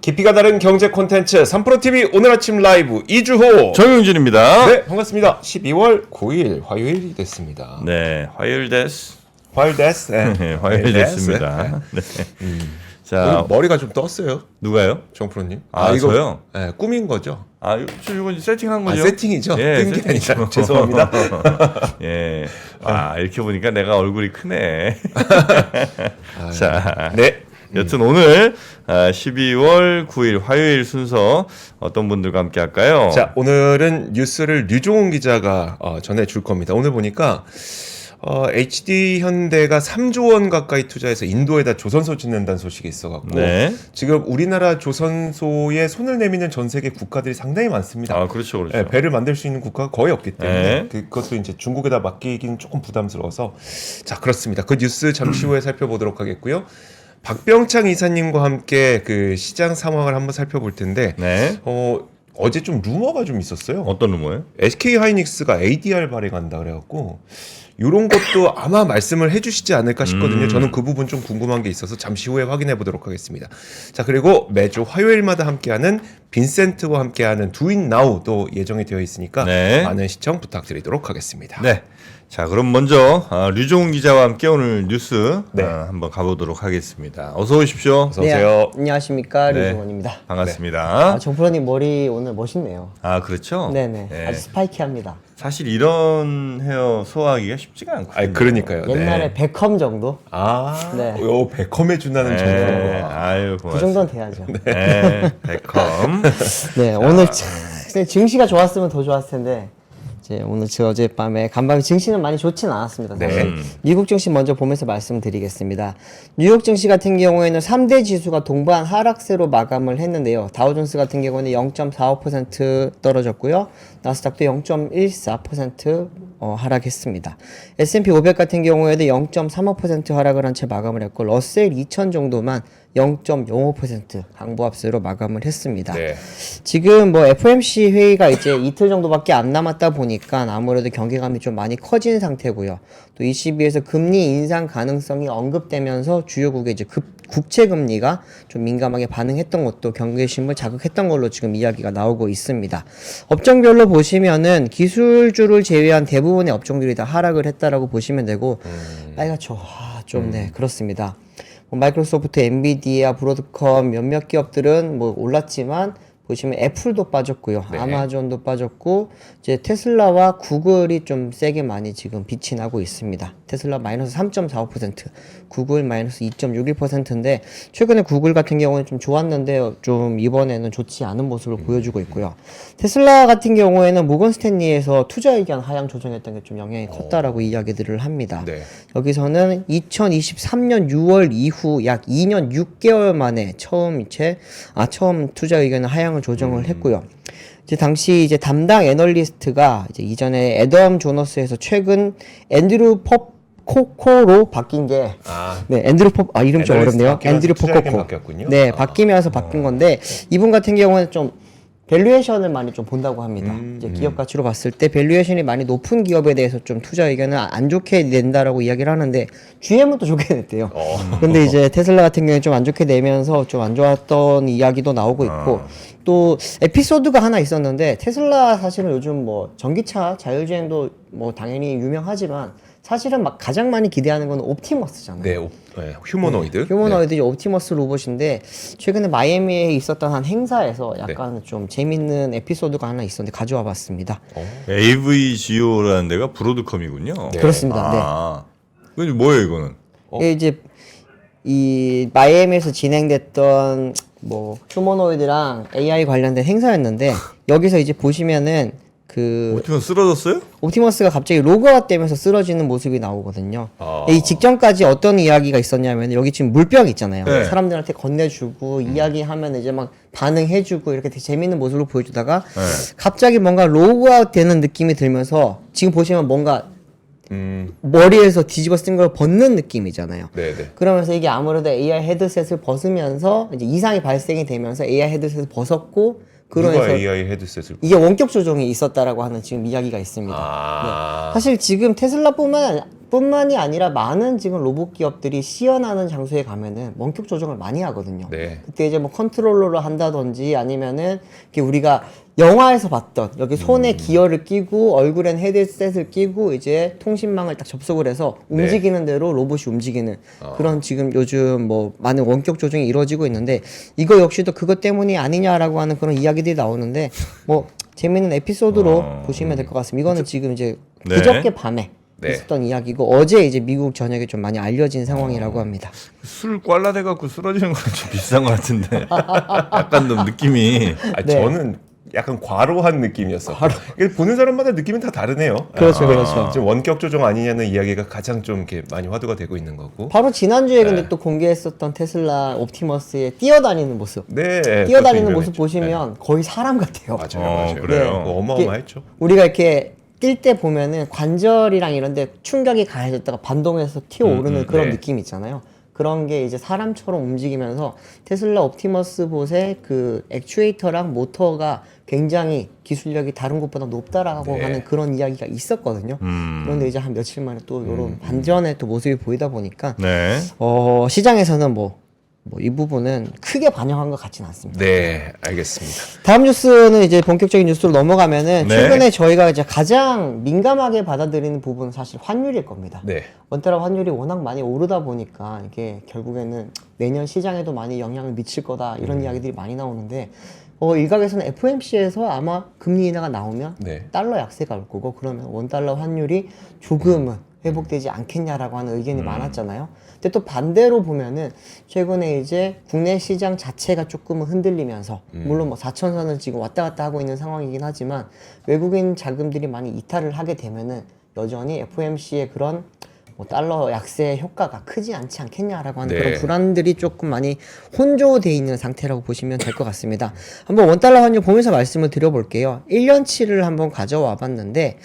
깊이가 다른 경제 콘텐츠 3프로TV 오늘 아침 라이브 이주호 정용진입니다. 네 반갑습니다. 12월 9일 화요일이 됐습니다. 네, 화요일 됐스. 화요일 됐스. 네, 화요일 됐습니다. 네. 자, 자, 머리가 좀 떴어요, 누가요? 정프로님. 아, 저요? 네, 꾸민 거죠? 이거 이제 세팅한 거죠? 세팅이죠? 예, 뜬 게 아니라 세팅이죠. 죄송합니다. 예. 이렇게 보니까 내가 얼굴이 크네. 자, 네. 여튼 오늘 12월 9일 화요일 순서 어떤 분들과 함께 할까요? 자, 오늘은 뉴스를 류종훈 기자가 전해줄 겁니다. 오늘 보니까 HD 현대가 3조 원 가까이 투자해서 인도에다 조선소 짓는다는 소식이 있어갖고 네. 지금 우리나라 조선소에 손을 내미는 전 세계 국가들이 상당히 많습니다. 아, 그렇죠, 그렇죠. 네, 배를 만들 수 있는 국가가 거의 없기 때문에 네. 그것도 이제 중국에다 맡기기는 조금 부담스러워서 자 그렇습니다. 그 뉴스 잠시 후에 살펴보도록 하겠고요. 박병창 이사님과 함께 그 시장 상황을 한번 살펴볼 텐데 네. 어제 좀 루머가 좀 있었어요. 어떤 루머예요? SK 하이닉스가 ADR 발행한다 그래갖고 이런 것도 아마 말씀을 해주시지 않을까 싶거든요. 저는 그 부분 좀 궁금한 게 있어서 잠시 후에 확인해 보도록 하겠습니다. 자 그리고 매주 화요일마다 함께하는 빈센트와 함께하는 두인 나우도 예정이 되어 있으니까 네. 많은 시청 부탁드리도록 하겠습니다. 네. 자, 그럼 먼저 류종훈 기자와 함께 오늘 뉴스 네. 한번 가보도록 하겠습니다. 어서 오십시오. 어서 오세요. 안녕하십니까 네. 류종원입니다. 반갑습니다. 정프로님 머리 오늘 멋있네요. 그렇죠? 네네. 네. 아주 스파이키합니다. 사실 이런 헤어 소화하기가 쉽지가 않거든요. 그러니까요. 옛날에 네. 베컴 정도? 네. 네. 요 베컴에 준다는 네. 정도로. 아유, 그 고맙습니다. 정도는 돼야죠. 네. 베컴. 네, 오늘 증시가 좋았으면 더 좋았을 텐데 이제 오늘 어젯밤에 간밤에 증시는 많이 좋지는 않았습니다. 사실. 네. 미국 증시 먼저 보면서 말씀드리겠습니다. 뉴욕 증시 같은 경우에는 3대 지수가 동반 하락세로 마감을 했는데요. 다우존스 같은 경우는 0.45% 떨어졌고요. 나스닥도 0.14% 하락했습니다. S&P 500 같은 경우에도 0.35% 하락을 한 채 마감을 했고 러셀 2000 정도만 0.05% 강보합세로 마감을 했습니다. 네. 지금 뭐 FOMC 회의가 이제 이틀 정도밖에 안 남았다 보니까 아무래도 경계감이 좀 많이 커진 상태고요. 또 ECB에서 금리 인상 가능성이 언급되면서 주요국의 이제 국채 금리가 좀 민감하게 반응했던 것도 경계심을 자극했던 걸로 지금 이야기가 나오고 있습니다. 업종별로 보시면은 기술주를 제외한 대부분의 업종들이 다 하락을 했다라고 보시면 되고 빨갛죠. 네, 그렇습니다. 마이크로소프트, 엔비디아, 브로드컴 몇몇 기업들은 뭐 올랐지만 보시면 애플도 빠졌고요. 네. 아마존도 빠졌고 이제 테슬라와 구글이 좀 세게 많이 지금 빛이 나고 있습니다. 테슬라 마이너스 3.45%, 구글 마이너스 2.61%인데 최근에 구글 같은 경우는 좀 좋았는데 좀 이번에는 좋지 않은 모습을 보여주고 있고요. 테슬라 같은 경우에는 모건 스탠리에서 투자 의견 하향 조정했던 게 좀 영향이 컸다라고 이야기들을 합니다. 네. 여기서는 2023년 6월 이후 약 2년 6개월 만에 처음 투자 의견을 하향을 조정을 했고요. 이제 당시 이제 담당 애널리스트가 이제 이전에 애덤 조너스에서 최근 앤드류 코코로 바뀐 게 네, 앤드류 이름 좀 어렵네요. 앤드류 포코코. 바뀌었군요. 네, 바뀌면서 바뀐 건데 이분 같은 경우는 좀 밸류에이션을 많이 좀 본다고 합니다. 이제 기업 가치로 봤을 때 밸류에이션이 많이 높은 기업에 대해서 좀 투자 의견을 안 좋게 낸다라고 이야기를 하는데 GM은 또 좋게 냈대요. 근데 이제 테슬라 같은 경우에 좀 안 좋게 내면서 좀 안 좋았던 이야기도 나오고 있고 또 에피소드가 하나 있었는데 테슬라 사실은 요즘 뭐 전기차 자율주행도 뭐 당연히 유명하지만 사실은 막 가장 많이 기대하는 건 옵티머스잖아요. 네, 휴머노이드. 휴머노이드 옵티머스 로봇인데 최근에 마이애미에 있었던 한 행사에서 약간 좀 재밌는 에피소드가 하나 있었는데 가져와 봤습니다. AVGO라는 데가 브로드컴이군요. 네. 그렇습니다. 이게 뭐예요, 이거는? 네. 이제 이 마이애미에서 진행됐던 뭐 휴머노이드랑 AI 관련된 행사였는데 여기서 이제 보시면은 그 옵티머스 쓰러졌어요? 옵티머스가 갑자기 로그아웃 되면서 쓰러지는 모습이 나오거든요. 이 직전까지 어떤 이야기가 있었냐면 여기 지금 물병 있잖아요. 네. 사람들한테 건네주고 이야기하면 이제 막 반응해주고 이렇게 되게 재밌는 모습으로 보여주다가 갑자기 뭔가 로그아웃 되는 느낌이 들면서 지금 보시면 뭔가 머리에서 뒤집어 쓴 걸 벗는 느낌이잖아요. 네네. 그러면서 이게 아무래도 AI 헤드셋을 벗으면서 이제 이상이 발생이 되면서 AI 헤드셋을 벗었고 누가 그러면서 AI 헤드셋을 이게 원격 조정이 있었다라고 하는 지금 이야기가 있습니다. 네. 사실 지금 테슬라뿐만 뿐만이 아니라 많은 지금 로봇 기업들이 시연하는 장소에 가면은 원격 조정을 많이 하거든요. 네. 그때 이제 뭐 컨트롤러를 한다든지 아니면은 이렇게 우리가 영화에서 봤던 여기 손에 기어를 끼고 얼굴엔 헤드셋을 끼고 이제 통신망을 딱 접속을 해서 움직이는 대로 로봇이 움직이는 그런 지금 요즘 뭐 많은 원격 조정이 이루어지고 있는데 이거 역시도 그것 때문이 아니냐라고 하는 그런 이야기들이 나오는데 뭐 재밌는 에피소드로 보시면 될 것 같습니다. 이거는 지금 이제 네. 그저께 밤에 네. 있었던 이야기고 어제 이제 미국 전역에 좀 많이 알려진 상황이라고 합니다. 술 꽐라대 갖고 쓰러지는 거랑 좀 비슷한 것 같은데 약간 좀 느낌이 아, 네. 저는 약간 과로한 느낌이었어요. 이게 보는 사람마다 느낌은 다 다르네요. 그렇죠, 그렇죠. 지금 원격 조정 아니냐는 이야기가 가장 좀 이렇게 많이 화두가 되고 있는 거고. 바로 지난주에 근데 네. 또 공개했었던 테슬라 옵티머스의 뛰어다니는 모습. 네. 뛰어다니는 그것도 모습 유명했죠. 보시면 거의 사람 같아요. 네. 맞아요, 맞아요. 그래요? 그거 어마어마했죠. 우리가 이렇게 뛸 때 보면은 관절이랑 이런데 충격이 가해졌다가 반동해서 튀어오르는 그런 네. 느낌 있잖아요. 그런 게 이제 사람처럼 움직이면서 테슬라 옵티머스 봇의 그 액추에이터랑 모터가 굉장히 기술력이 다른 곳보다 높다라고 네. 하는 그런 이야기가 있었거든요. 그런데 이제 한 며칠 만에 또 이런 반전의 또 모습이 보이다 보니까 네. 시장에서는 뭐 이 부분은 크게 반영한 것 같지는 않습니다. 네, 알겠습니다. 다음 뉴스는 이제 본격적인 뉴스로 넘어가면은 네. 최근에 저희가 이제 가장 민감하게 받아들이는 부분은 사실 환율일 겁니다. 네. 원달러 환율이 워낙 많이 오르다 보니까 이게 결국에는 내년 시장에도 많이 영향을 미칠 거다 이런 이야기들이 많이 나오는데 일각에서는 FOMC에서 아마 금리 인하가 나오면 네. 달러 약세가 올 거고 그러면 원달러 환율이 조금은 회복되지 않겠냐라고 하는 의견이 많았잖아요. 근데 또 반대로 보면은 최근에 이제 국내 시장 자체가 조금은 흔들리면서 물론 뭐 4천선을 지금 왔다 갔다 하고 있는 상황이긴 하지만 외국인 자금들이 많이 이탈을 하게 되면은 여전히 FOMC의 그런 뭐 달러 약세 효과가 크지 않지 않겠냐라고 하는 네. 그런 불안들이 조금 많이 혼조돼 있는 상태라고 보시면 될 것 같습니다. 한번 원달러 환율 보면서 말씀을 드려볼게요. 1년치를 한번 가져와 봤는데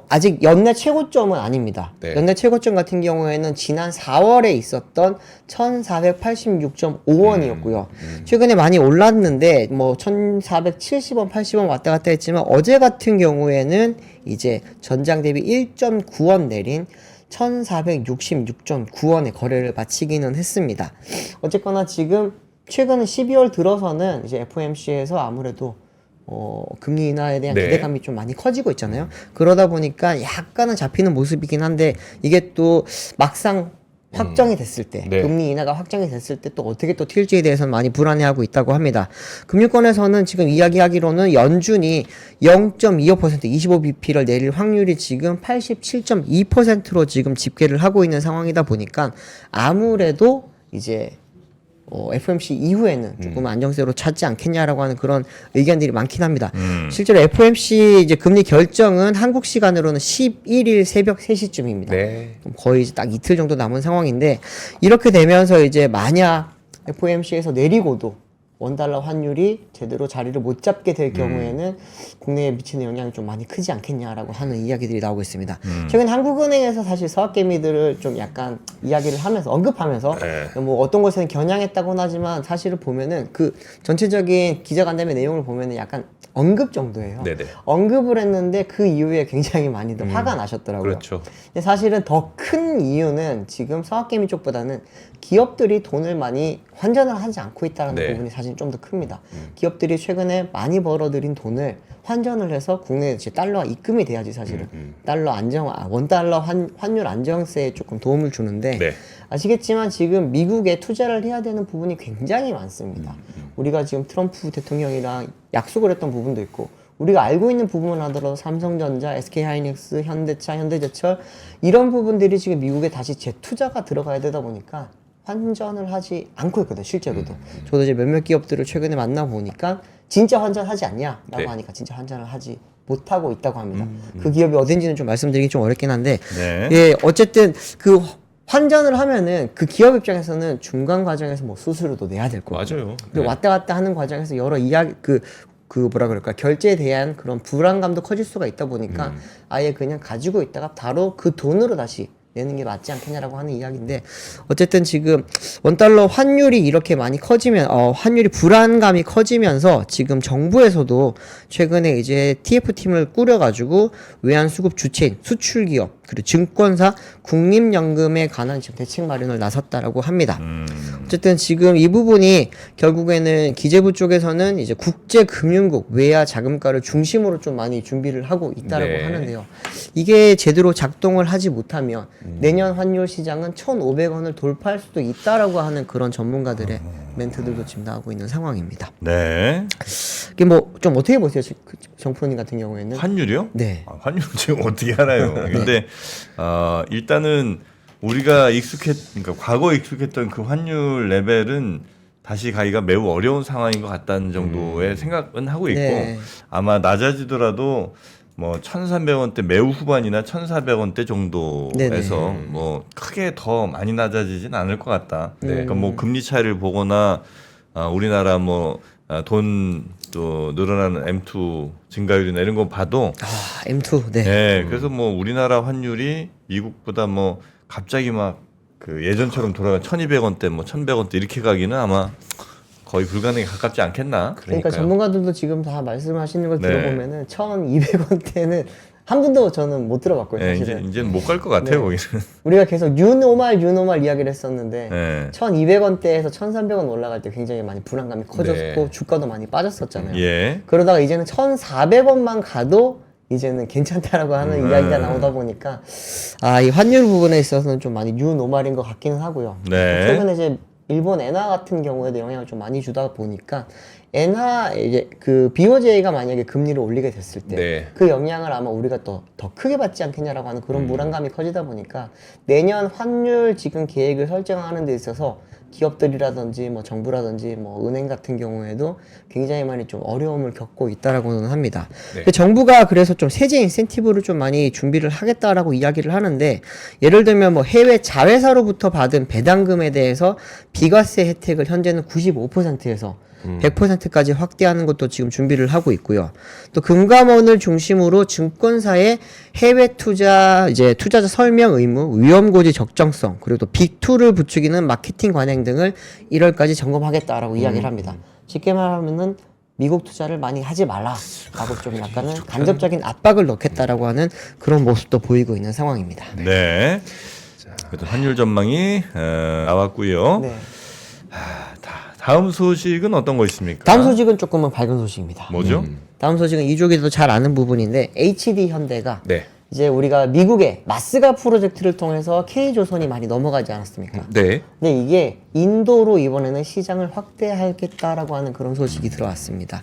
아직 연내 최고점은 아닙니다. 네. 연내 최고점 같은 경우에는 지난 4월에 있었던 1486.5원이었고요. 최근에 많이 올랐는데 뭐 1470원, 80원 왔다 갔다 했지만 어제 같은 경우에는 이제 전장 대비 1.9원 내린 1466.9원의 거래를 마치기는 했습니다. 어쨌거나 지금 최근 12월 들어서는 이제 FOMC에서 아무래도 금리 인하에 대한 네. 기대감이 좀 많이 커지고 있잖아요. 그러다 보니까 약간은 잡히는 모습이긴 한데 이게 또 막상 확정이 됐을 때 네. 금리 인하가 확정이 됐을 때 또 어떻게 또 튈지에 대해서는 많이 불안해하고 있다고 합니다. 금융권에서는 지금 이야기하기로는 연준이 0.25% 25bp를 내릴 확률이 지금 87.2%로 지금 집계를 하고 있는 상황이다 보니까 아무래도 이제 FOMC 이후에는 조금 안정세로 찾지 않겠냐라고 하는 그런 의견들이 많긴 합니다. 실제로 FOMC 이제 금리 결정은 한국 시간으로는 11일 새벽 3시쯤입니다. 네. 거의 이제 딱 이틀 정도 남은 상황인데 이렇게 되면서 이제 만약 FOMC에서 내리고도 원달러 환율이 제대로 자리를 못 잡게 될 경우에는 국내에 미치는 영향이 좀 많이 크지 않겠냐라고 하는 이야기들이 나오고 있습니다. 최근 한국은행에서 사실 서학개미들을 좀 약간 이야기를 하면서 언급하면서 뭐 어떤 곳에는 겨냥했다고는 하지만 사실을 보면은 그 전체적인 기자간담회 내용을 보면은 약간 언급 정도예요. 네네. 언급을 했는데 그 이후에 굉장히 많이들 화가 나셨더라고요. 그렇죠. 근데 사실은 더 큰 이유는 지금 서학개미 쪽보다는 기업들이 돈을 많이 환전을 하지 않고 있다는 네. 부분이 사실 좀 더 큽니다. 기업들이 최근에 많이 벌어들인 돈을 환전을 해서 국내에 이제 달러화 입금이 돼야지 사실은 달러 원달러 환율 안정세에 조금 도움을 주는데 네. 아시겠지만 지금 미국에 투자를 해야 되는 부분이 굉장히 많습니다. 우리가 지금 트럼프 대통령이랑 약속을 했던 부분도 있고 우리가 알고 있는 부분을 하더라도 삼성전자, SK하이닉스, 현대차, 현대제철 이런 부분들이 지금 미국에 다시 재투자가 들어가야 되다 보니까 환전을 하지 않고 있거든요, 실제로도. 저도 이제 몇몇 기업들을 최근에 만나보니까 진짜 환전하지 않냐라고 네. 하니까 진짜 환전을 하지 못하고 있다고 합니다. 그 기업이 어딘지는 좀 말씀드리기 좀 어렵긴 한데 네. 예, 어쨌든 그 환전을 하면은 그 기업 입장에서는 중간 과정에서 뭐 수수료도 내야 될 거고 맞아요. 그리고 네. 왔다 갔다 하는 과정에서 여러 이야기 그 뭐라 그럴까 결제에 대한 그런 불안감도 커질 수가 있다 보니까 아예 그냥 가지고 있다가 바로 그 돈으로 다시 내는 게 맞지 않겠냐라고 하는 이야기인데 어쨌든 지금 원달러 환율이 이렇게 많이 커지면 환율이 불안감이 커지면서 지금 정부에서도 최근에 이제 TF팀을 꾸려가지고 외환 수급 주체인 수출기업 그리고 증권사 국립연금에 관한 지금 대책 마련을 나섰다라고 합니다. 어쨌든 지금 이 부분이 결국에는 기재부 쪽에서는 이제 국제금융국 외화 자금가를 중심으로 좀 많이 준비를 하고 있다라고 네. 하는데요. 이게 제대로 작동을 하지 못하면 내년 환율 시장은 1,500원을 돌파할 수도 있다라고 하는 그런 전문가들의 멘트들도 지금 나오고 있는 상황입니다. 네. 이게 뭐 좀 어떻게 보세요, 정프로님 같은 경우에는? 환율이요? 네. 환율 지금 어떻게 알아요? 근데 일단은 우리가 그러니까 과거에 익숙했던 그 환율 레벨은 다시 가기가 매우 어려운 상황인 것 같다는 정도의 생각은 하고 있고 네. 아마 낮아지더라도 뭐 1,300원대 매우 후반이나 1,400원대 정도에서 네네. 뭐 크게 더 많이 낮아지진 않을 것 같다. 네. 그러니까 뭐 금리 차이를 보거나 우리나라 뭐 돈 또 늘어나는 M2 증가율이나 이런 거 봐도 M2. 네. 네, 그래서 뭐 우리나라 환율이 미국보다 뭐 갑자기 막 그 예전처럼 돌아가 1,200원대 뭐 1,100원대 이렇게 가기는 아마 거의 불가능에 가깝지 않겠나? 그러니까 그러니까요. 전문가들도 지금 다 말씀하시는 걸 네. 들어보면은 1,200원대는 한 번도 저는 못 들어봤고요. 네, 사실은. 이제는 못 갈 것 같아요, 네. 거기는. 우리가 계속 유노말 이야기를 했었는데 네. 1,200원대에서 1,300원 올라갈 때 굉장히 많이 불안감이 커졌고 네. 주가도 많이 빠졌었잖아요. 예. 그러다가 이제는 1,400원만 가도 이제는 괜찮다라고 하는 이야기가 나오다 보니까 이 환율 부분에 있어서는 좀 많이 뉴노멀인 것 같기는 하고요. 네. 최근에 이제 일본 엔화 같은 경우에도 영향을 좀 많이 주다 보니까 엔화 이제 그 BOJ가 만약에 금리를 올리게 됐을 때 네. 그 영향을 아마 우리가 더 크게 받지 않겠냐라고 하는 그런 불안감이 커지다 보니까 내년 환율 지금 계획을 설정하는 데 있어서 기업들이라든지 뭐 정부라든지 뭐 은행 같은 경우에도 굉장히 많이 좀 어려움을 겪고 있다라고는 합니다. 네. 근데 정부가 그래서 좀 세제 인센티브를 좀 많이 준비를 하겠다라고 이야기를 하는데 예를 들면 뭐 해외 자회사로부터 받은 배당금에 대해서 비과세 혜택을 현재는 95%에서 100%까지 확대하는 것도 지금 준비를 하고 있고요. 또 금감원을 중심으로 증권사의 해외 투자 투자자 설명 의무, 위험 고지 적정성, 그리고 또 빅2를 부추기는 마케팅 관행 등을 1월까지 점검하겠다라고 이야기를 합니다. 쉽게 말하면은 미국 투자를 많이 하지 말라라고 좀 약간은 간접적인 압박을 넣겠다라고 하는 그런 모습도 보이고 있는 상황입니다. 네. 그래도 환율 전망이 나왔고요. 네. 다음 소식은 어떤 거 있습니까? 다음 소식은 조금은 밝은 소식입니다. 뭐죠? 다음 소식은 이쪽에도 잘 아는 부분인데 HD 현대가 네. 이제 우리가 미국의 마스가 프로젝트를 통해서 K조선이 많이 넘어가지 않았습니까? 네. 근데 이게 인도로 이번에는 시장을 확대하겠다라고 하는 그런 소식이 들어왔습니다.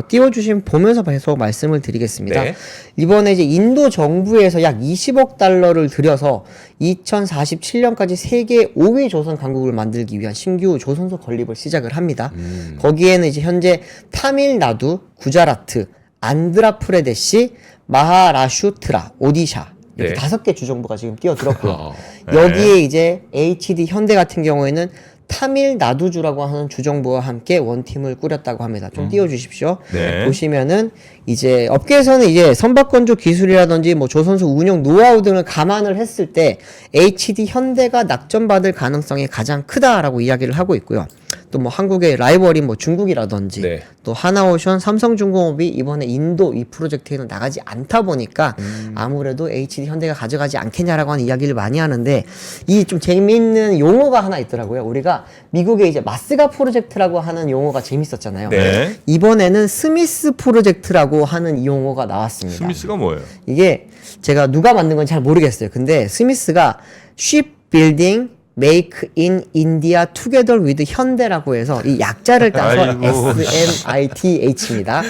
띄워주신 보면서 계속 말씀을 드리겠습니다. 네. 이번에 이제 인도 정부에서 약 20억 달러를 들여서 2047년까지 세계 5위 조선 강국을 만들기 위한 신규 조선소 건립을 시작을 합니다. 거기에는 이제 현재 타밀나두, 구자라트, 안드라프레데시, 마하라슈트라, 오디샤 이렇게 네. 5개 주정부가 지금 뛰어들었고요. 네. 여기에 이제 HD 현대 같은 경우에는 타밀나두주라고 하는 주정부와 함께 원팀을 꾸렸다고 합니다. 좀 띄워주십시오. 네. 보시면은 이제 업계에서는 이제 선박건조 기술이라든지 뭐 조선소 운영 노하우 등을 감안을 했을 때 HD 현대가 낙점받을 가능성이 가장 크다라고 이야기를 하고 있고요. 또 뭐 한국의 라이벌인 뭐 중국이라든지 네. 또 하나오션, 삼성중공업이 이번에 인도 이 프로젝트에는 나가지 않다 보니까 아무래도 HD 현대가 가져가지 않겠냐라고 하는 이야기를 많이 하는데 이 좀 재미있는 용어가 하나 있더라고요. 우리가 미국의 이제 마스가 프로젝트라고 하는 용어가 재밌었잖아요. 네. 이번에는 스미스 프로젝트라고 하는 이 용어가 나왔습니다. 스미스가 뭐예요? 이게 제가 누가 만든 건 잘 모르겠어요. 근데 스미스가 Shipbuilding Make in India Together with 현대라고 해서 이 약자를 따서 아이고. SMITH입니다.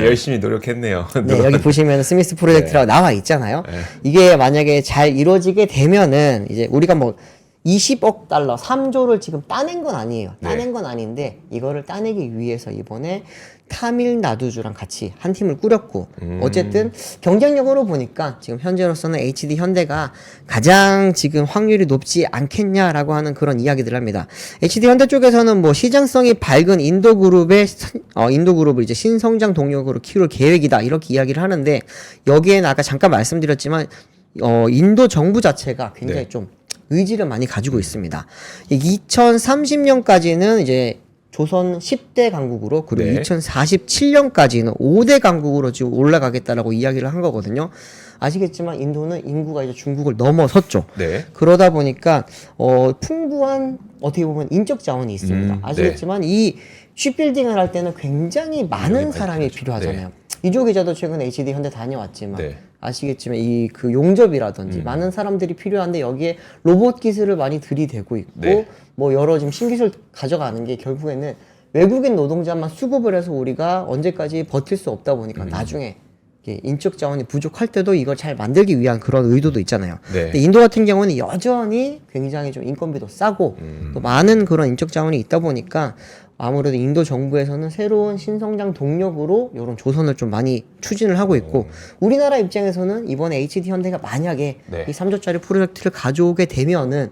열심히 노력했네요. 네, 여기 보시면 스미스 프로젝트라고 나와 있잖아요. 이게 만약에 잘 이루어지게 되면은 이제 우리가 뭐 20억 달러, 3조를 지금 따낸 건 아니에요. 따낸 건 아닌데 이거를 따내기 위해서 이번에 타밀나두주랑 같이 한 팀을 꾸렸고 어쨌든 경쟁력으로 보니까 지금 현재로서는 HD 현대가 가장 지금 확률이 높지 않겠냐라고 하는 그런 이야기들을 합니다. HD 현대 쪽에서는 뭐 시장성이 밝은 인도그룹을 이제 신성장 동력으로 키울 계획이다 이렇게 이야기를 하는데 여기에는 아까 잠깐 말씀드렸지만 인도 정부 자체가 굉장히 네. 좀 의지를 많이 가지고 있습니다. 2030년까지는 이제 조선 10대 강국으로 그리고 네. 2047년까지는 5대 강국으로 지금 올라가겠다라고 이야기를 한 거거든요. 아시겠지만 인도는 인구가 이제 중국을 넘어섰죠. 네. 그러다 보니까 풍부한 어떻게 보면 인적 자원이 있습니다. 아시겠지만 이 쉽빌딩을 할 때는 굉장히 많은 사람이 필요하잖아요. 이조 기자도 최근 HD 현대 다녀왔지만 네. 아시겠지만 이 그 용접이라든지 많은 사람들이 필요한데 여기에 로봇 기술을 많이 들이대고 있고 네. 뭐 여러 지금 신기술 가져가는 게 결국에는 외국인 노동자만 수급을 해서 우리가 언제까지 버틸 수 없다 보니까 나중에 이게 인적 자원이 부족할 때도 이걸 잘 만들기 위한 그런 의도도 있잖아요. 네. 근데 인도 같은 경우는 여전히 굉장히 좀 인건비도 싸고 또 많은 그런 인적 자원이 있다 보니까 아무래도 인도 정부에서는 새로운 신성장 동력으로 이런 조선을 좀 많이 추진을 하고 있고 우리나라 입장에서는 이번에 HD 현대가 만약에 네. 이 3조짜리 프로젝트를 가져오게 되면은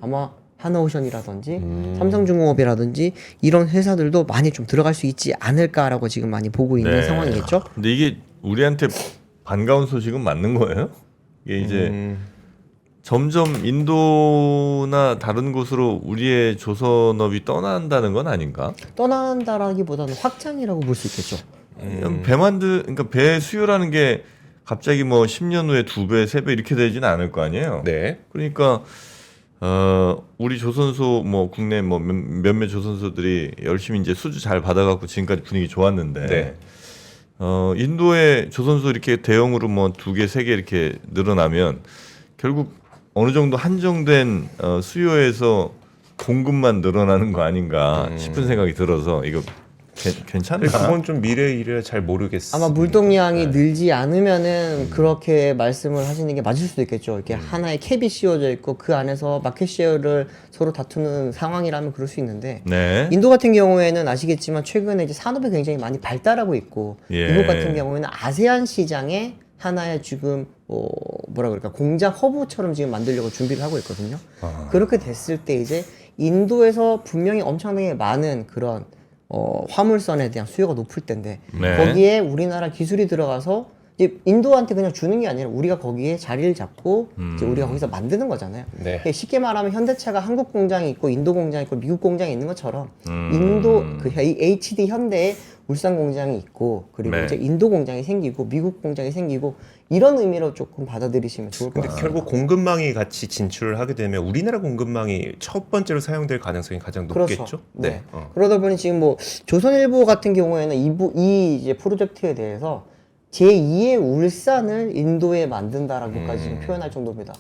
아마 하나오션이라든지 삼성중공업이라든지 이런 회사들도 많이 좀 들어갈 수 있지 않을까라고 지금 많이 보고 있는 상황이겠죠. 근데 이게 우리한테 반가운 소식은 맞는 거예요? 이게 이제 점점 인도나 다른 곳으로 우리의 조선업이 떠난다는 건 아닌가? 떠난다라기보다는 확장이라고 볼 수 있겠죠. 그러니까 배 수요라는 게 갑자기 뭐 10년 후에 2배, 3배 이렇게 되지는 않을 거 아니에요? 네. 그러니까 우리 조선소 뭐 국내 뭐 몇몇 조선소들이 열심히 이제 수주 잘 받아갖고 지금까지 분위기 좋았는데 네. 인도의 조선소 이렇게 대형으로 뭐 2개, 3개 이렇게 늘어나면 결국 어느 정도 한정된 수요에서 공급만 늘어나는 거 아닌가 싶은 생각이 들어서 이거 괜찮나? 그건 좀 미래 일이라 잘 모르겠어요. 아마 물동량이 늘지 않으면은 그렇게 말씀을 하시는 게 맞을 수도 있겠죠. 이렇게 하나의 캡이 씌워져 있고 그 안에서 마켓 쉐어를 서로 다투는 상황이라면 그럴 수 있는데 네. 인도 같은 경우에는 아시겠지만 최근에 이제 산업이 굉장히 많이 발달하고 있고 예. 미국 같은 경우에는 아세안 시장에 하나의 지금 뭐라 그럴까 공장 허브처럼 지금 만들려고 준비를 하고 있거든요. 그렇게 됐을 때 이제 인도에서 분명히 엄청나게 많은 그런 화물선에 대한 수요가 높을 텐데 네. 거기에 우리나라 기술이 들어가서 이제 인도한테 그냥 주는 게 아니라 우리가 거기에 자리를 잡고 이제 우리가 거기서 만드는 거잖아요. 네. 그러니까 쉽게 말하면 현대차가 한국 공장이 있고 인도 공장이 있고 미국 공장이 있는 것처럼 인도 그 HD 현대에 울산 공장이 있고 그리고 네. 이제 인도 공장이 생기고 미국 공장이 생기고 이런 의미로 조금 받아들이시면 좋을 것 근데 같아요. 결국 공급망이 같이 진출을 하게 되면 우리나라 공급망이 첫 번째로 사용될 가능성이 가장 높겠죠. 그렇죠. 네. 그러다 보니 지금 뭐 조선일보 같은 경우에는 이 이제 프로젝트에 대해서 제2의 울산을 인도에 만든다라고까지 지금 표현할 정도입니다.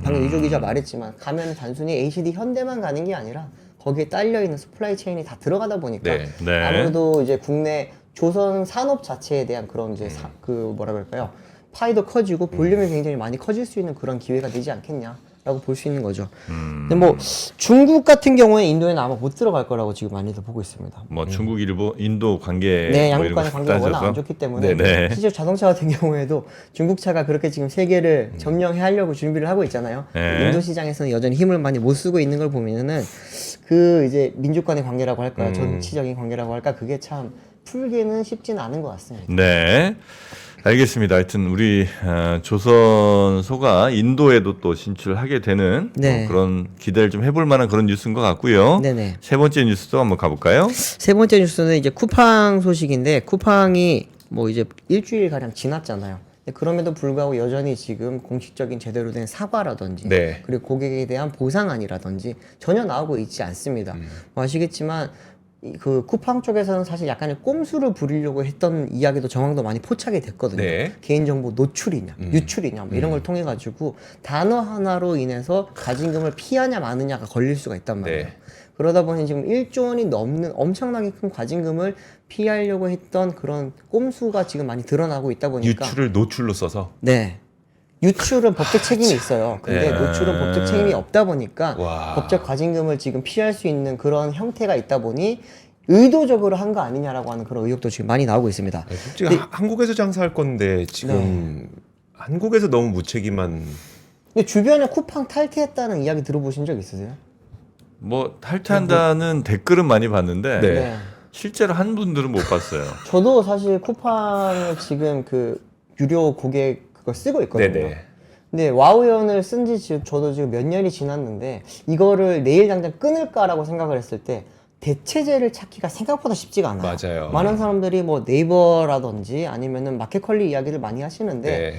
방금 이조 기자 말했지만 가면 단순히 HD 현대만 가는 게 아니라 거기에 딸려 있는 서플라이 체인이 다 들어가다 보니까 네. 네. 아무래도 이제 국내 조선 산업 자체에 대한 그런 이제 그 뭐라 그럴까요? 파이도 커지고 볼륨이 굉장히 많이 커질 수 있는 그런 기회가 되지 않겠냐라고 볼 수 있는 거죠. 근데 뭐 중국 같은 경우에 인도에는 아마 못 들어갈 거라고 지금 많이들 보고 있습니다. 뭐 중국, 일본, 인도 관계 네, 뭐 양국 이런 간의 거 관계가 워낙 따져서? 안 좋기 때문에 네네. 실제 자동차 같은 경우에도 중국 차가 그렇게 지금 세계를 점령해 하려고 준비를 하고 있잖아요. 네. 인도 시장에서는 여전히 힘을 많이 못 쓰고 있는 걸 보면은 그 이제 민족 간의 관계라고 할까요? 정치적인 관계라고 할까? 그게 참 풀기는 쉽지는 않은 것 같습니다. 네. 알겠습니다. 하여튼 우리 조선소가 인도에도 또 진출하게 되는 네. 그런 기대를 좀 해볼 만한 그런 뉴스인 것 같고요. 네네. 세 번째 뉴스도 한번 가볼까요? 세 번째 뉴스는 이제 쿠팡 소식인데 쿠팡이 뭐 이제 일주일 가량 지났잖아요. 근데 그럼에도 불구하고 여전히 지금 공식적인 제대로 된 사과라든지 네. 그리고 고객에 대한 보상안이라든지 전혀 나오고 있지 않습니다. 뭐 아시겠지만 그 쿠팡 쪽에서는 사실 약간의 꼼수를 부리려고 했던 이야기도 정황도 많이 포착이 됐거든요. 네. 개인정보 노출이냐, 유출이냐 뭐 이런 걸 통해 가지고 단어 하나로 인해서 가진금을 피하냐 마느냐가 걸릴 수가 있단 말이에요. 네. 그러다 보니 지금 1조 원이 넘는 엄청나게 큰 과징금을 피하려고 했던 그런 꼼수가 지금 많이 드러나고 있다 보니까 유출을 노출로 써서 네. 유출은 법적 책임이 있어요. 근데 네. 노출은 법적 책임이 없다 보니까 와. 법적 과징금을 지금 피할 수 있는 그런 형태가 있다 보니 의도적으로 한 거 아니냐라고 하는 그런 의혹도 지금 많이 나오고 있습니다. 솔직히 한국에서 장사할 건데 지금 한국에서 너무 무책임한 근데 주변에 쿠팡 탈퇴했다는 이야기 들어보신 적 있으세요? 뭐 탈퇴한다는 댓글은 많이 봤는데 네. 실제로 한 분들은 못 봤어요. 저도 사실 쿠팡을 지금 그 유료 고객 그걸 쓰고 있거든요. 네네. 근데 와우 회원을 쓴 지 지금 저도 지금 몇 년이 지났는데 이거를 내일 당장 끊을까라고 생각을 했을 때 대체제를 찾기가 생각보다 쉽지가 않아요. 맞아요. 많은 사람들이 뭐 네이버라든지 아니면은 마켓컬리 이야기를 많이 하시는데 네.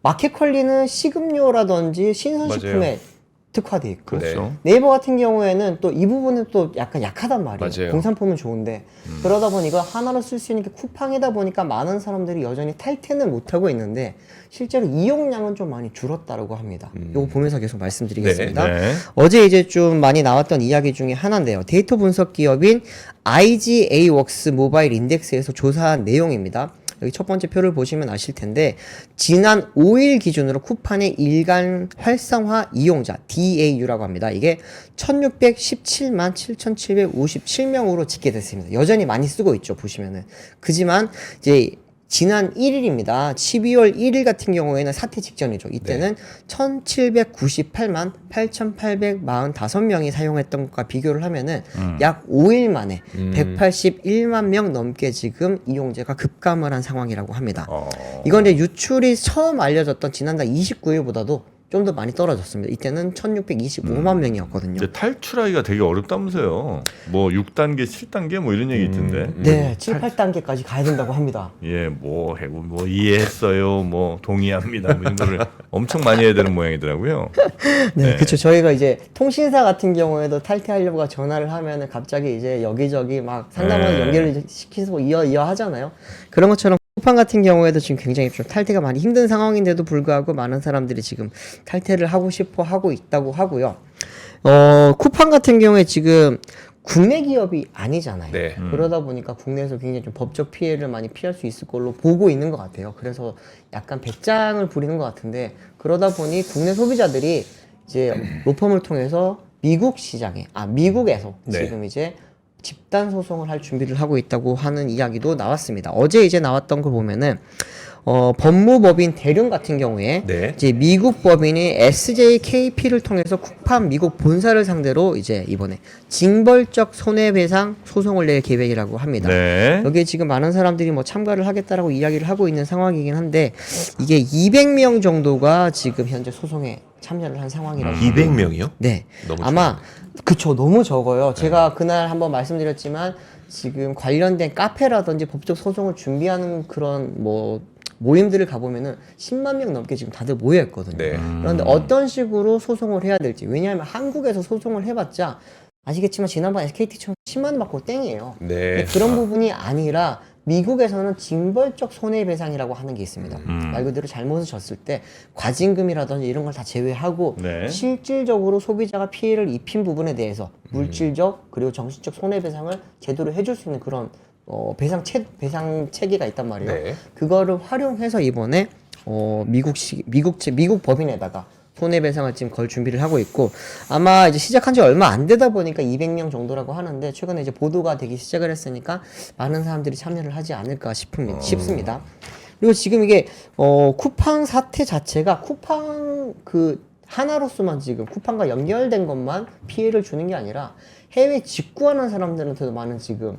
마켓컬리는 식음료라든지 신선식품에 맞아요. 특화돼 있고 그렇죠. 네이버 같은 경우에는 또 이 부분은 또 약간 약하단 말이에요. 맞아요. 공산품은 좋은데 그러다 보니까 하나로 쓸 수 있는 게 쿠팡이다 보니까 많은 사람들이 여전히 탈퇴는 못하고 있는데 실제로 이용량은 좀 많이 줄었다고 합니다. 이거 보면서 계속 말씀드리겠습니다. 네. 어제 이제 좀 많이 나왔던 이야기 중에 하나인데요. 데이터 분석 기업인 IGA웍스 모바일 인덱스에서 조사한 내용입니다. 여기 첫 번째 표를 보시면 아실 텐데 지난 5일 기준으로 쿠팡의 일간 활성화 이용자 DAU라고 합니다. 이게 1617만 7757명으로 집계됐습니다. 여전히 많이 쓰고 있죠. 보시면은. 그지만 이제 지난 1일입니다. 12월 1일 같은 경우에는 사태 직전이죠. 이때는 1798만 8845명이 사용했던 것과 비교를 하면은 약 5일 만에 181만 명 넘게 지금 이용자가 급감을 한 상황이라고 합니다. 이건 이제 유출이 처음 알려졌던 지난달 29일보다도 좀 더 많이 떨어졌습니다. 이때는 1625만 명이었거든요. 근데 탈출하기가 되게 어렵다면서요. 뭐 6단계, 7단계 뭐 이런 얘기 있던데. 네, 7, 8단계까지 가야 된다고 합니다. 예, 뭐 해고 뭐 이해했어요. 뭐 동의합니다. 뭐 이런 거를 엄청 많이 해야 되는 모양이더라고요. 네, 그렇죠. 저희가 이제 통신사 같은 경우에도 탈퇴하려고 전화를 하면은 갑자기 이제 여기저기 막 상담원 네. 연결을 시키고 이어 하잖아요. 그런 것처럼 쿠팡 같은 경우에도 지금 굉장히 좀 탈퇴가 많이 힘든 상황인데도 불구하고 많은 사람들이 지금 탈퇴를 하고 싶어 하고 있다고 하고요. 쿠팡 같은 경우에 지금 국내 기업이 아니잖아요. 네. 그러다 보니까 국내에서 굉장히 좀 법적 피해를 많이 피할 수 있을 걸로 보고 있는 것 같아요. 그래서 약간 배짱을 부리는 것 같은데 그러다 보니 국내 소비자들이 이제 로펌을 통해서 미국 시장에, 미국에서 네. 지금 이제 집단 소송을 할 준비를 하고 있다고 하는 이야기도 나왔습니다. 어제 이제 나왔던 거 보면은 법무법인 대륜 같은 경우에 네. 이제 미국 법인이 SJKP를 통해서 쿠팡 미국 본사를 상대로 이제 이번에 징벌적 손해배상 소송을 낼 계획이라고 합니다. 네. 여기에 지금 많은 사람들이 뭐 참가를 하겠다라고 이야기를 하고 있는 상황이긴 한데 이게 200명 정도가 지금 현재 소송에 참여를 한 상황이라고 200명이요? 네. 너무 아마 그쵸 너무 적어요. 제가 그날 한번 말씀드렸지만 지금 관련된 카페라든지 법적 소송을 준비하는 그런 뭐 모임들을 가보면은 10만 명 넘게 지금 다들 모여 있거든요. 네. 그런데 어떤 식으로 소송을 해야 될지 왜냐하면 한국에서 소송을 해봤자 아시겠지만 지난번 SKT처럼 10만 원 받고 땡이에요. 네. 근데 그런 부분이 아니라 미국에서는 징벌적 손해배상이라고 하는 게 있습니다. 말 그대로 잘못을 졌을 때 과징금이라든지 이런 걸 다 제외하고 네. 실질적으로 소비자가 피해를 입힌 부분에 대해서 물질적 그리고 정신적 손해배상을 제대로 해줄 수 있는 그런 배상 체계가 있단 말이에요. 네. 그거를 활용해서 이번에 미국 법인에다가 손해배상을 지금 걸 준비를 하고 있고 아마 이제 시작한 지 얼마 안 되다 보니까 200명 정도라고 하는데 최근에 이제 보도가 되기 시작을 했으니까 많은 사람들이 참여를 하지 않을까 싶습니다. 그리고 지금 이게 쿠팡 사태 자체가 쿠팡 그 하나로서만 지금 쿠팡과 연결된 것만 피해를 주는 게 아니라 해외 직구하는 사람들한테도 많은 지금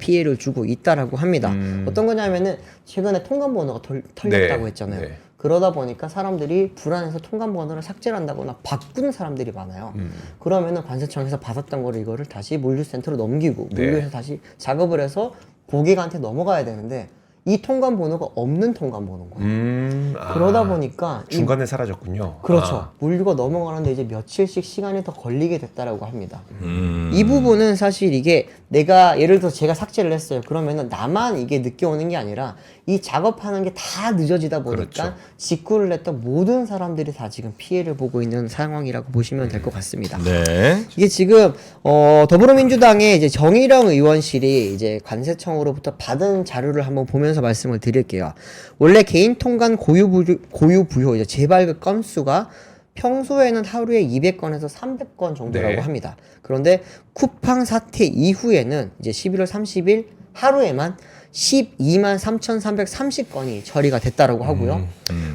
피해를 주고 있다라고 합니다. 어떤 거냐면은 최근에 통관번호가 털렸다고 네. 했잖아요. 네. 그러다 보니까 사람들이 불안해서 통관번호를 삭제를 한다거나 바꾸는 사람들이 많아요. 그러면은 관세청에서 받았던 거를 이거를 다시 물류센터로 넘기고 네. 물류에서 다시 작업을 해서 고객한테 넘어가야 되는데 이 통관번호가 없는 통관번호인 거예요. 그러다 보니까 중간에 사라졌군요. 그렇죠. 물류가 넘어가는데 이제 며칠씩 시간이 더 걸리게 됐다라고 합니다. 음. 이 부분은 사실 이게 내가 예를 들어서 제가 삭제를 했어요. 그러면은 나만 이게 늦게 오는 게 아니라 이 작업하는 게 다 늦어지다 보니까 그렇죠. 직구를 했던 모든 사람들이 다 지금 피해를 보고 있는 상황이라고 보시면 될 것 같습니다. 네. 이게 지금 더불어민주당의 이제 정의령 의원실이 이제 관세청으로부터 받은 자료를 한번 보면서 말씀을 드릴게요. 원래 개인 통관 고유 부효 이제 재발급 건수가 평소에는 하루에 200건에서 300건 정도라고 네. 합니다. 그런데 쿠팡 사태 이후에는 이제 11월 30일 하루에만 12만 3,330건이 처리가 됐다라고 하고요.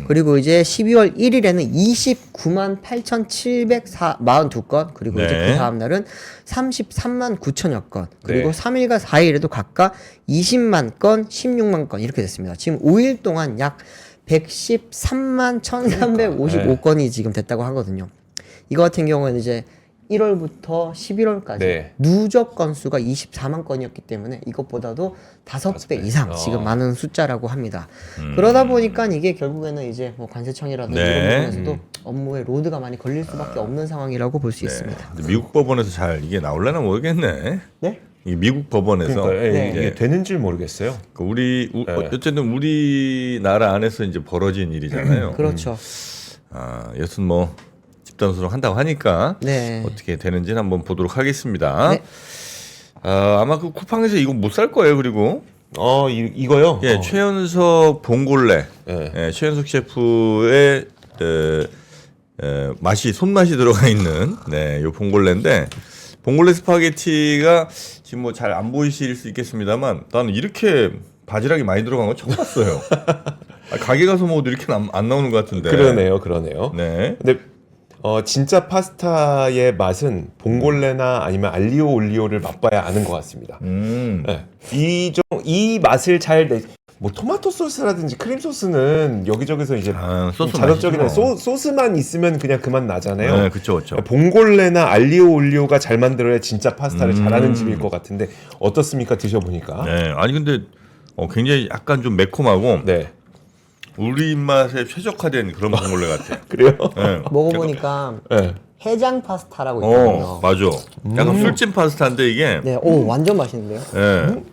그리고 이제 12월 1일에는 29만 8,742건, 그리고 이제 네. 그 다음 날은 33만 9천여 건, 그리고 네. 3일과 4일에도 각각 20만 건, 16만 건 이렇게 됐습니다. 지금 5일 동안 약 113만 1,355건이 지금 됐다고 하거든요. 이거 같은 경우는 이제 1월부터 11월까지 네. 누적 건수가 24만 건이었기 때문에 이것보다도 5배 이상 지금 많은 숫자라고 합니다. 그러다 보니까 이게 결국에는 이제 뭐 관세청이라든지 네. 이런 부분에서도 업무에 로드가 많이 걸릴 수밖에 없는 상황이라고 볼 수 있습니다. 근데 미국 법원에서 잘 이게 나올려나 모르겠네. 네? 이 미국 법원에서 그러니까 네. 이게 되는지 모르겠어요. 어쨌든 우리나라 안에서 이제 벌어진 일이잖아요. 그렇죠. 여튼 뭐 집단 소송 한다고 하니까 네. 어떻게 되는지는 한번 보도록 하겠습니다. 네. 아마 그 쿠팡에서 이거 못 살 거예요. 그리고 이거요? 예, 최연석 봉골레, 네. 예, 최연석 셰프의 손맛이 들어가 있는 요 봉골레인데 봉골레 스파게티가 지금 뭐 잘 안 보이실 수 있겠습니다만 나는 이렇게 바지락이 많이 들어간 거 처음 봤어요. 가게 가서 먹어도 이렇게 안 나오는 것 같은데. 그러네요. 네. 근데 진짜 파스타의 맛은 봉골레나 아니면 알리오 올리오를 맛봐야 아는 것 같습니다. 네. 이 맛을 뭐 토마토 소스라든지 크림 소스는 여기저기서 이제 소스 자극적인 맛이죠. 소스만 있으면 그냥 그만 나잖아요. 네, 그렇죠. 봉골레나 알리오 올리오가 잘 만들어야 진짜 파스타를 잘하는 집일 것 같은데 어떻습니까? 드셔보니까. 네. 아니 근데 굉장히 약간 좀 매콤하고 네. 우리 입맛에 최적화된 그런 봉골레 같아요. 그래요? 네. 먹어보니까 네. 해장 파스타라고 있거든요. 맞아. 약간 술찜 파스타인데 이게 네, 오 완전 맛있는데요. 예.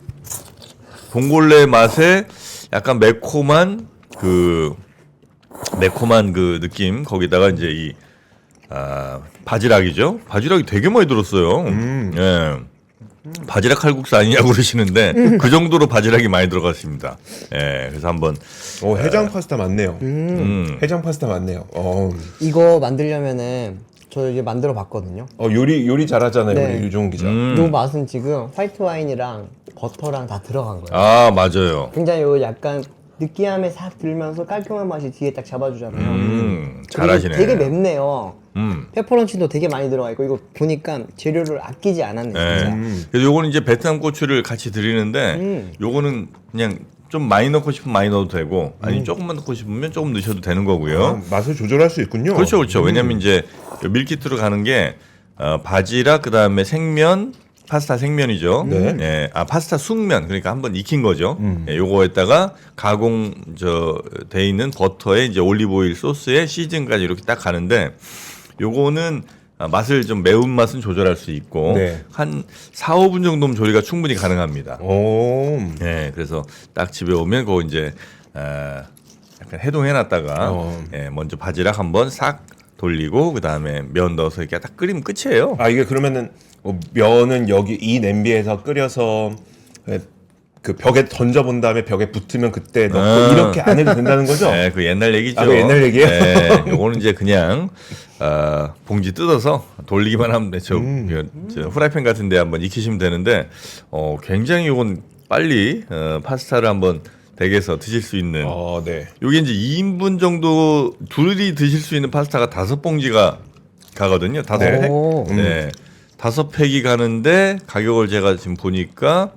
봉골레 맛에 약간 매콤한 그 느낌 거기다가 이제 이 바지락이죠. 바지락이 되게 많이 들었어요. 예. 바지락 칼국수 아니냐고 그러시는데 그 정도로 바지락이 많이 들어갔습니다. 예. 그래서 한번 해장 파스타 맞네요. 해장 파스타 맞네요. 이거 만들려면은 저 이제 만들어 봤거든요. 요리 잘하잖아요, 네. 우리 유종 기자. 요 맛은 지금 화이트 와인이랑 버터랑 다 들어간 거예요. 맞아요. 굉장히 요 약간 느끼함에 싹 들면서 깔끔한 맛이 뒤에 딱 잡아주잖아요. 잘하시네. 그리고 되게 맵네요. 페퍼런치도 되게 많이 들어가 있고 이거 보니까 재료를 아끼지 않았네 진짜. 그래서 요거는 이제 베트남 고추를 같이 드리는데 요거는 그냥 좀 많이 넣고 싶으면 많이 넣어도 되고 아니면 조금만 넣고 싶으면 조금 넣으셔도 되는 거고요. 맛을 조절할 수 있군요. 그렇죠. 왜냐면 이제 밀키트로 가는 게 바지락 그다음에 생면 파스타 생면이죠. 네. 예, 파스타 숙면 그러니까 한번 익힌 거죠. 예, 요거에다가 가공 돼 있는 버터에 이제 올리브 오일 소스에 시즌까지 이렇게 딱 가는데 요거는 맛을 좀 매운 맛은 조절할 수 있고 네. 한 4, 5분 정도면 조리가 충분히 가능합니다. 오. 예, 그래서 딱 집에 오면 그거 이제 약간 해동해놨다가 예, 먼저 바지락 한번 싹 돌리고 그 다음에 면 넣어서 이렇게 딱 끓이면 끝이에요. 이게 그러면은 면은 여기 이 냄비에서 끓여서 그 벽에 던져본 다음에 벽에 붙으면 그때 넣고 이렇게 안 해도 된다는 거죠? 네, 그 옛날 얘기죠. 그 옛날 얘기예요? 네, 요거는 이제 그냥 봉지 뜯어서 돌리기만 하면 저 후라이팬 같은데 한번 익히시면 되는데 굉장히 요건 빨리 파스타를 한번 댁에서 드실 수 있는. 네. 요게 이제 2인분 정도 둘이 드실 수 있는 파스타가 5봉지가 가거든요. 5팩. 오. 네. 5팩이 가는데 가격을 제가 지금 보니까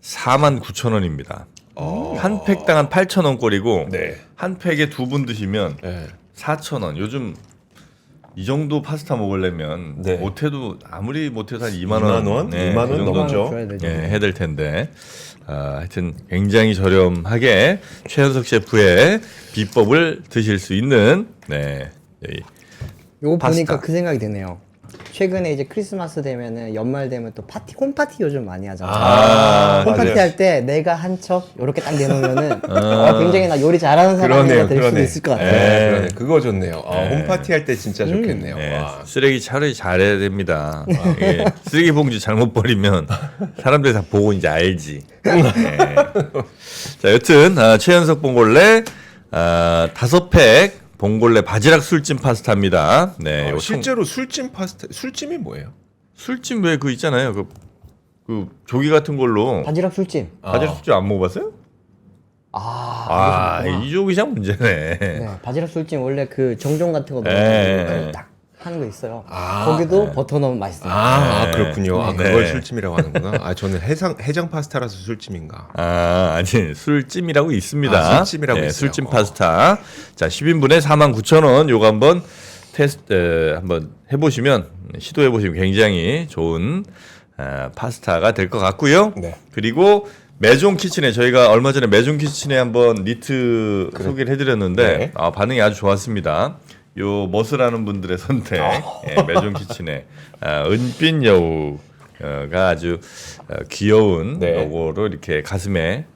49,000원입니다. 한 팩당 한 8,000원 꼴이고 네. 한 팩에 2분 드시면 네. 4,000원. 요즘 이 정도 파스타 먹으려면 네. 못해도 아무리 못해도 한 2만 2만 원? 네, 2만 원 그 정도 넘죠. 줘야 되죠. 예, 해야 될 텐데. 하여튼 굉장히 저렴하게 최현석 셰프의 비법을 드실 수 있는 이 요거 파스타. 보니까 그 생각이 드네요. 최근에 이제 크리스마스 되면은 연말 되면 또 홈파티 요즘 많이 하잖아요. 홈파티 맞아요. 할 때 내가 한 척 이렇게 딱 내놓으면은 굉장히 나 요리 잘하는 사람이 될 수도 있을 것 같아요. 네, 그러네. 그거 좋네요. 홈파티 할 때 진짜 좋겠네요. 네, 와. 쓰레기 처리 잘해야 됩니다. 이게 쓰레기 봉지 잘못 버리면 사람들이 다 보고 이제 알지. 네. 자, 여튼 최현석 봉골레 5팩 봉골레 바지락 술찜 파스타입니다. 네, 요 실제로 술찜 파스타, 술찜이 뭐예요? 술찜 왜 그 있잖아요. 그 조기 같은 걸로 바지락 술찜. 바지락 술찜 안 먹어봤어요? 이 조기장 문제네. 네, 바지락 술찜 원래 그 정종 같은 거 네. 먹으면 딱 파는 거 있어요. 아, 거기도 버터 넣으면 맛있어요. 아, 그렇군요. 아, 그걸 네. 술찜이라고 하는구나. 아, 저는 해장 파스타라서 술찜인가. 아니 술찜이라고 있습니다. 아, 술찜이라고 예, 있어요. 술찜 파스타. 자 10인분에 49,000원. 요거 한번 한번 해보시면 시도해보시면 굉장히 좋은 파스타가 될 것 같고요. 네. 그리고 메종 키친에 저희가 얼마 전에 메종 키친에 한번 니트 소개를 해드렸는데 네. 반응이 아주 좋았습니다. 요 멋을 분들의 선택 예, 메종 키친의 은빛 여우가 아주 귀여운 네. 로고로 이렇게 가슴에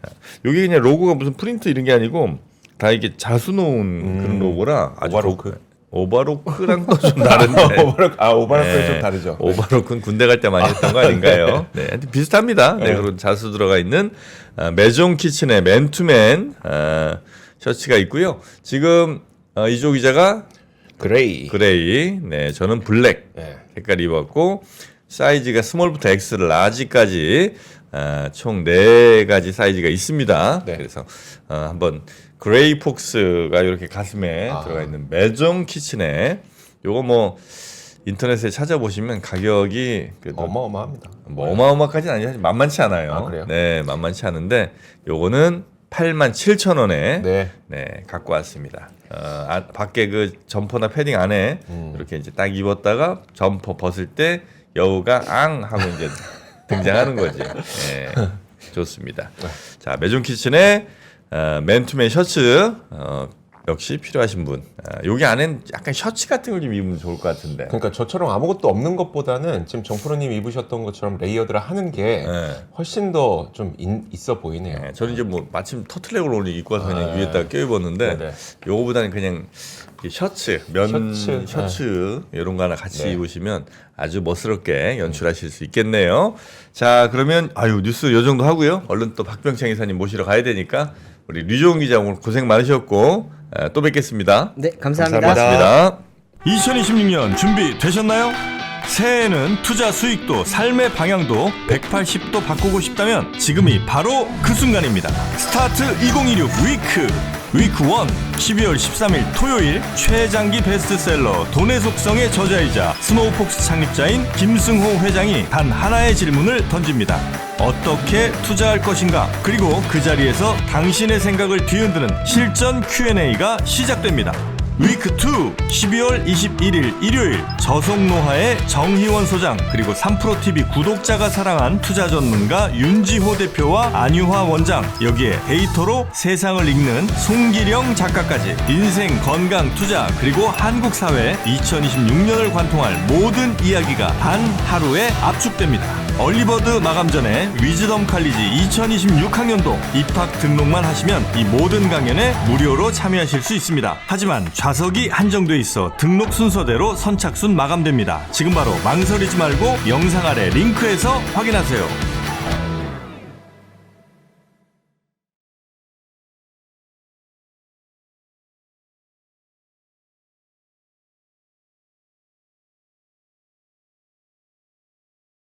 여기 그냥 로고가 무슨 프린트 이런 게 아니고 다 이게 자수 놓은 그런 로고라 아주 오바로크. 오바로크랑 또 좀 다른데 오바로크는 네. 좀 다르죠. 오바로크는 군대 갈 때 많이 했던 거 아닌가요? 네, 하여튼 비슷합니다. 네, 그런 자수 들어가 있는 메종 키친의 맨투맨 셔츠가 있고요. 지금 이조 기자가 그레이, 네, 저는 블랙 네. 색깔 입었고 사이즈가 스몰부터 X, 라지까지 총 4가지 사이즈가 있습니다. 네. 그래서 한번 그레이 폭스가 이렇게 가슴에 들어가 있는 메종 키친에 요거 뭐 인터넷에 찾아보시면 가격이 그래도 어마어마합니다. 뭐 어마어마까지는 아니지 만만치 않아요. 아, 그래요? 네, 만만치 않은데 요거는 87,000원에 네. 갖고 왔습니다. 밖에 그 점퍼나 패딩 안에 이렇게 이제 딱 입었다가 점퍼 벗을 때 여우가 앙 하고 이제 등장하는 거지. 네, 좋습니다. 자, 메종 키친의 맨투맨 셔츠 역시 필요하신 분. 여기 안엔 약간 셔츠 같은 걸 좀 입으면 좋을 것 같은데. 그러니까 저처럼 아무것도 없는 것보다는 지금 정프로님이 입으셨던 것처럼 레이어드를 하는 게 네. 훨씬 더 좀 있어 보이네요. 네, 저는 이제 뭐 마침 터틀넥을 오늘 입고 와서 그냥 위에다가 껴입었는데 네네. 요거보다는 그냥 이 셔츠, 면 셔츠, 셔츠 이런 거 하나 같이 네. 입으시면 아주 멋스럽게 연출하실 수 있겠네요. 자, 그러면 뉴스 요 정도 하고요. 얼른 또 박병창 이사님 모시러 가야 되니까 우리 류종훈 기자 오늘 고생 많으셨고 또 뵙겠습니다. 네, 감사합니다. 고맙습니다. 2026년 준비되셨나요? 새해에는 투자 수익도 삶의 방향도 180도 바꾸고 싶다면 지금이 바로 그 순간입니다. 스타트 2026 위크 1 12월 13일 토요일 최장기 베스트셀러 돈의 속성의 저자이자 스노우폭스 창립자인 김승호 회장이 단 하나의 질문을 던집니다. 어떻게 투자할 것인가? 그리고 그 자리에서 당신의 생각을 뒤흔드는 실전 Q&A가 시작됩니다. 위크 2 12월 21일 일요일 저속노화의 정희원 소장 그리고 3프로TV 구독자가 사랑한 투자 전문가 윤지호 대표와 안유화 원장 여기에 데이터로 세상을 읽는 송기령 작가까지 인생 건강 투자 그리고 한국 사회 2026년을 관통할 모든 이야기가 단 하루에 압축됩니다. 얼리버드 마감 전에 위즈덤 칼리지 2026학년도 입학 등록만 하시면 이 모든 강연에 무료로 참여하실 수 있습니다. 하지만 좌석이 한정돼 있어 등록 순서대로 선착순 마감됩니다. 지금 바로 망설이지 말고 영상 아래 링크에서 확인하세요.